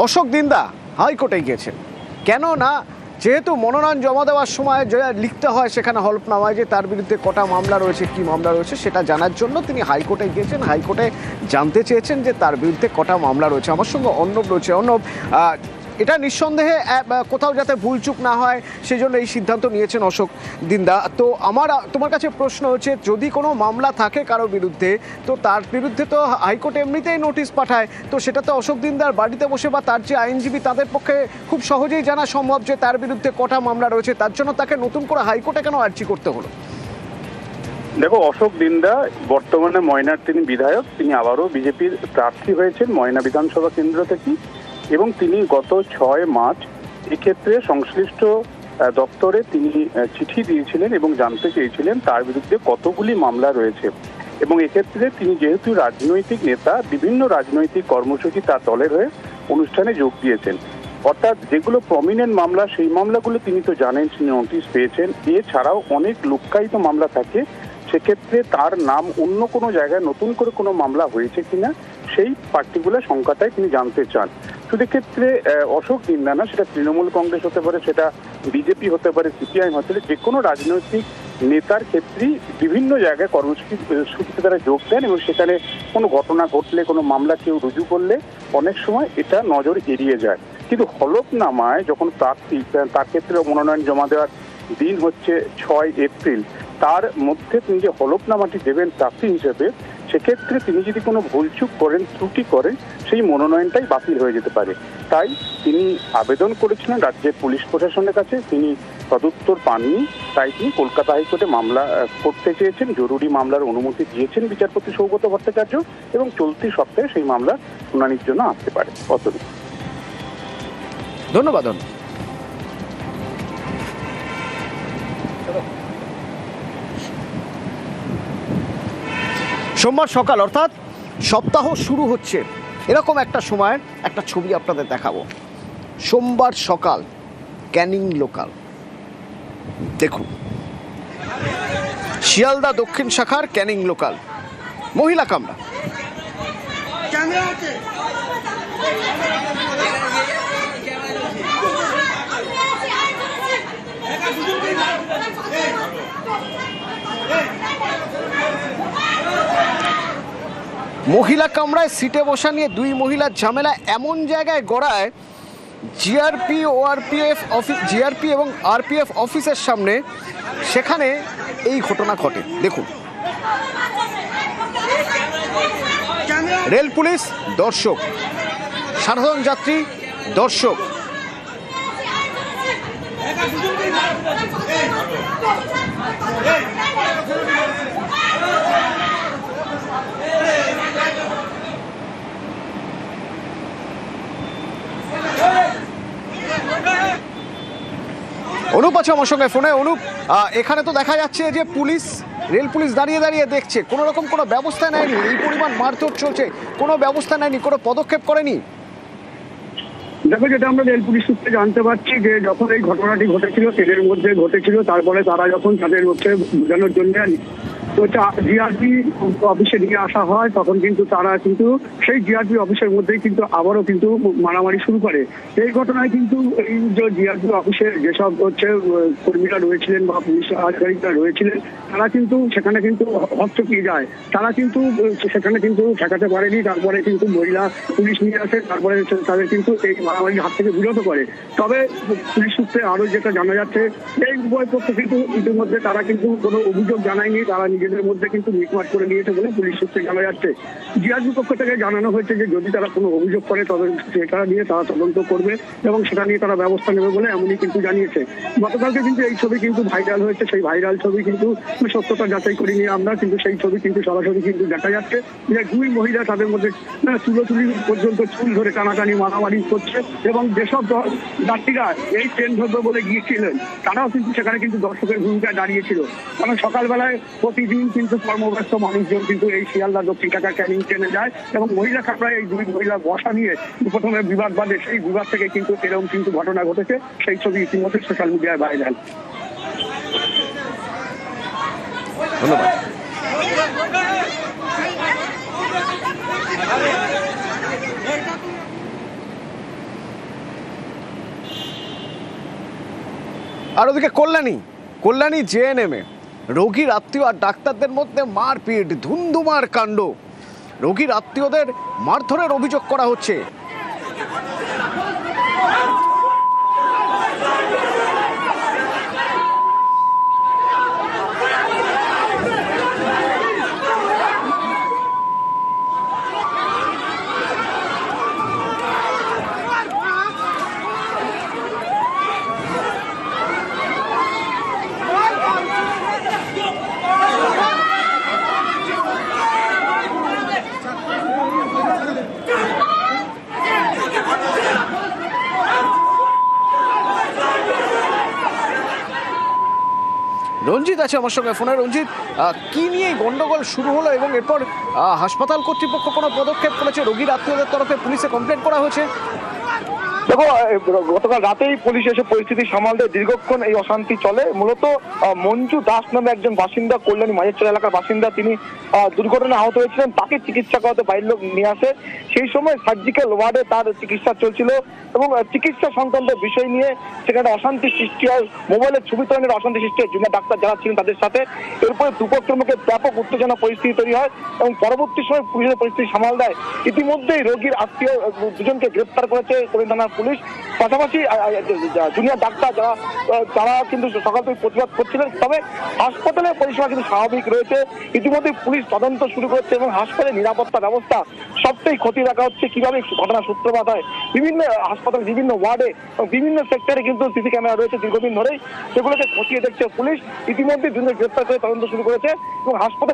অশোক দিন্দা হাইকোর্টে গিয়েছেন। কেন না, যেহেতু মনোনয়ন জমা দেওয়ার সময় যে লিখতে হয় সেখানে হলফনামায় যে তার বিরুদ্ধে কটা মামলা রয়েছে, কি মামলা রয়েছে সেটা জানার জন্য তিনি হাইকোর্টে গিয়েছেন। হাইকোর্টে জানতে চেয়েছেন যে তার বিরুদ্ধে কটা মামলা রয়েছে। আমার সঙ্গে অর্ণব রয়েছে। অর্ণব, এটা নিঃসন্দেহে কোথাও যাতে ভুলচুক না হয় সেজন্য এই সিদ্ধান্ত নিয়েছেন অশোক দিন্দা। তো তোমার কাছে প্রশ্ন হচ্ছে, যদি কোনো মামলা থাকে কারো বিরুদ্ধে, তো তার বিরুদ্ধে তো হাইকোর্ট এমনিতেই নোটিশ পাঠায়, তো সেটা তো অশোক দিন্দার বাড়িতে বসে বা তার যে আইনজীবী তাদের পক্ষে খুব সহজেই জানা সম্ভব যে তার বিরুদ্ধে কটা মামলা রয়েছে। তার জন্য তাকে নতুন করে হাইকোর্টে কেন আর্জি করতে হলো? দেখো, অশোক দিন্দা বর্তমানে ময়নার তিনি বিধায়ক, তিনি আবারও বিজেপির প্রার্থী হয়েছেন ময়না বিধানসভা কেন্দ্র থেকে, এবং তিনি গত 6 মার্চ এক্ষেত্রে সংশ্লিষ্ট দপ্তরে তিনি চিঠি দিয়েছিলেন এবং জানতে চেয়েছিলেন তার বিরুদ্ধে কতগুলি মামলা রয়েছে। এবং এক্ষেত্রে তিনি যেহেতু রাজনৈতিক নেতা, বিভিন্ন রাজনৈতিক কর্মসূচি তার দলের হয়ে অনুষ্ঠানে যোগ দিয়েছেন, অর্থাৎ যেগুলো প্রমিনেন্ট মামলা সেই মামলাগুলো তিনি তো জানেন, তিনি নোটিশ পেয়েছেন। এছাড়াও অনেক লুক্কায়িত মামলা থাকে, সেক্ষেত্রে তার নাম অন্য কোনো জায়গায় নতুন করে কোনো মামলা হয়েছে কিনা সেই পার্টিকুলার সংখ্যাটাই তিনি জানতে চান। শুধু ক্ষেত্রে অশোক দিন্দা না, সেটা তৃণমূল কংগ্রেস হতে পারে, সেটা বিজেপি হতে পারে, সিপিআইএম হতে পারে, যে কোনো রাজনৈতিক নেতার ক্ষেত্রেই বিভিন্ন জায়গায় কর্মসূচিতে তারা যোগ দেন, এবং সেখানে কোনো ঘটনা ঘটলে, কোনো মামলা কেউ রুজু করলে অনেক সময় এটা নজর এড়িয়ে যায়। কিন্তু হলফনামায় যখন প্রার্থী, তার ক্ষেত্রে মনোনয়ন জমা দেওয়ার দিন হচ্ছে 6 এপ্রিল, তার মধ্যে তিনি যে হলফনামাটি দেবেন প্রার্থী হিসেবে, সেক্ষেত্রে তিনি যদি কোনো ভুলচুক করেন, ত্রুটি করেন, সেই মনোনয়নটাই বাতিল হয়ে যেতে পারে। তাই তিনি আবেদন করেছিলেন রাজ্যের পুলিশ প্রশাসনের কাছে, তিনি সদুত্তর পাননি। তাই তিনি কলকাতা হাইকোর্টে মামলা করতে চেয়েছেন, জরুরি মামলার অনুমতি দিয়েছেন বিচারপতি সৌগত ভট্টাচার্য, এবং চলতি সপ্তাহে সেই মামলা শুনানির জন্য আসতে পারে। অতএব ধন্যবাদ। সোমবার সকাল, অর্থাৎ সপ্তাহ শুরু হচ্ছে এরকম একটা সময় একটা ছবি আপনাদের দেখাবো। সোমবার সকাল, ক্যানিং লোকাল। দেখুন, শিয়ালদা দক্ষিণ শাখার ক্যানিং লোকাল, মহিলা কামরা। মহিলা কামরায় সিটে বসা নিয়ে দুই মহিলার ঝামেলা এমন জায়গায় গড়ায়, জিআরপি এবং আরপিএফ অফিসের সামনে, সেখানে এই ঘটনা ঘটে। দেখুন, রেল পুলিশ দর্শক, সাধারণ যাত্রী দর্শক। অনুপ আছে আমার সঙ্গে ফোনে। অনুপ, এখানে তো দেখা যাচ্ছে যে রেল পুলিশ দাঁড়িয়ে দাঁড়িয়ে দেখছে, কোনো রকম কোনো ব্যবস্থা নেয়নি। এই পরিমাণ মারধর চলছে, কোনো ব্যবস্থা নেয়নি, কোনো পদক্ষেপ করেনি। দেখো, যেটা আমরা রেল পুলিশ সূত্রে জানতে পারছি যে যখন এই ঘটনাটি ঘটেছিল, ট্রেনের মধ্যে ঘটেছিল, তারপরে তারা যখন তাদের হচ্ছে বোঝানোর জন্য জিআরপি অফিসে নিয়ে আসা হয়, তখন কিন্তু তারা কিন্তু সেই জিআরপি অফিসের মধ্যেই কিন্তু আবারও কিন্তু মারামারি শুরু করে। এই ঘটনায় কিন্তু এই যে জিআরপি অফিসের যেসব হচ্ছে কর্মীরা রয়েছিলেন বা পুলিশ আধিকারিকরা রয়েছিলেন, তারা কিন্তু সেখানে কিন্তু হস্তক্ষেপে যায়। তারা কিন্তু সেখানে কিন্তু ঠেকাতে পারেনি। তারপরে কিন্তু মহিলা পুলিশ নিয়ে আসে, তারপরে তাদের কিন্তু এই মারামারির হাত থেকে বিরত করে। তবে পুলিশ সূত্রে আরো যেটা জানা যাচ্ছে, এই উভয় পক্ষ কিন্তু ইতিমধ্যে তারা কিন্তু কোনো অভিযোগ জানায়নি, তারা নিজেদের মধ্যে কিন্তু মিটমাট করে নিয়েছে বলে পুলিশ সূত্রে জানা যাচ্ছে। জিআরপি পক্ষ থেকে জানানো হয়েছে যে যদি তারা কোনো অভিযোগ করে তবে সেটা নিয়ে তারা তদন্ত করবে এবং সেটা নিয়ে তারা ব্যবস্থা নেবে বলে এমনই কিন্তু জানিয়েছে। গতকালকে কিন্তু এই ছবি কিন্তু ভাইরাল হয়েছে। সেই ভাইরাল ছবি কিন্তু সত্যতা যাচাই করে নিয়ে আমরা কিন্তু সেই ছবি কিন্তু সরাসরি কিন্তু দেখা যাচ্ছে যে দুই মহিলা তাদের মধ্যে তুলোতুলি পর্যন্ত চুল ধরে টানাটানি মারামারি করছে, এবং যেসব যাত্রীরা এই ট্রেন ধরবে বলে গিয়েছিলেন তারাও কিন্তু সেখানে কিন্তু দর্শকের ভূমিকায় দাঁড়িয়েছিল। কারণ সকালবেলায় প্রতিদিন কিন্তু কর্মব্যস্ত মানুষজন কিন্তু এই শিয়ালদা দক্ষিণ শাখা ক্যানিং ট্রেনে যায়, এবং মহিলা কামরায় এই দুই মহিলা বসা নিয়ে প্রথমে বিবাদ বাঁধে। সেই বিবাদ থেকে কিন্তু এরকম কিন্তু ঘটনা ঘটেছে। সেই ছবি ইতিমধ্যে সোশ্যাল মিডিয়ায় ভাইরাল। ধন্যবাদ। আর ওদিকে কল্যাণী জেএনএমে রোগীর আত্মীয় আর ডাক্তারদের মধ্যে মারপিট, ধুন্ধুমার কাণ্ড। রোগীর আত্মীয়দের মারধরের অভিযোগ করা হচ্ছে। রঞ্জিত আছে আমার সঙ্গে ফোনে। রঞ্জিত, কি নিয়ে গন্ডগোল শুরু হলো এবং এরপর হাসপাতাল কর্তৃপক্ষ কোনো পদক্ষেপ করেছে? রোগীর আত্মীয়দের তরফে পুলিশে কমপ্লেন করা হয়েছে। দেখো, গতকাল রাতেই পুলিশ এসে পরিস্থিতি সামাল দেয়। দীর্ঘক্ষণ এই অশান্তি চলে। মূলত মঞ্জু দাস নামে একজন বাসিন্দা, কল্যাণী মাঝেরচর এলাকার বাসিন্দা, তিনি দুর্ঘটনায় আহত হয়েছিলেন। তাকে চিকিৎসা করাতে বাইরের লোক নিয়ে আসে। সেই সময় সার্জিক্যাল ওয়ার্ডে তার চিকিৎসা চলছিল এবং চিকিৎসা সংক্রান্ত বিষয় নিয়ে সেখানে অশান্তি সৃষ্টি হয়। মোবাইলের ছবি তোলানোর অশান্তি সৃষ্টি হয় জুনিয়র ডাক্তার যারা ছিলেন তাদের সাথে। এরপরে দুপক্ষের মুখে ব্যাপক উত্তেজনা পরিস্থিতি তৈরি হয় এবং পরবর্তী সময় পুলিশের পরিস্থিতি সামাল দেয়। ইতিমধ্যেই রোগীর আত্মীয় দুজনকে গ্রেপ্তার করেছে কল্যাণী থানার পুলিশ। পাশাপাশি জুনিয়র ডাক্তার যারা কিন্তু সকাল থেকে প্রতিবাদ করছিলেন। তবে হাসপাতালে পরিষেবা কিন্তু স্বাভাবিক রয়েছে। ইতিমধ্যে পুলিশ তদন্ত শুরু করেছে এবং হাসপাতালের নিরাপত্তা ব্যবস্থা সবটাই খতিয়ে দেখা হচ্ছে কিভাবে ঘটনার সূত্রপাত হয়। বিভিন্ন হাসপাতালে, বিভিন্ন ওয়ার্ডে, বিভিন্ন সেক্টরে কিন্তু সিসি ক্যামেরা রয়েছে দীর্ঘদিন ধরেই, সেগুলোকে খতিয়ে দেখছে পুলিশ। ইতিমধ্যে দুজনকে গ্রেপ্তার করে তদন্ত শুরু করেছে এবং হাসপাতাল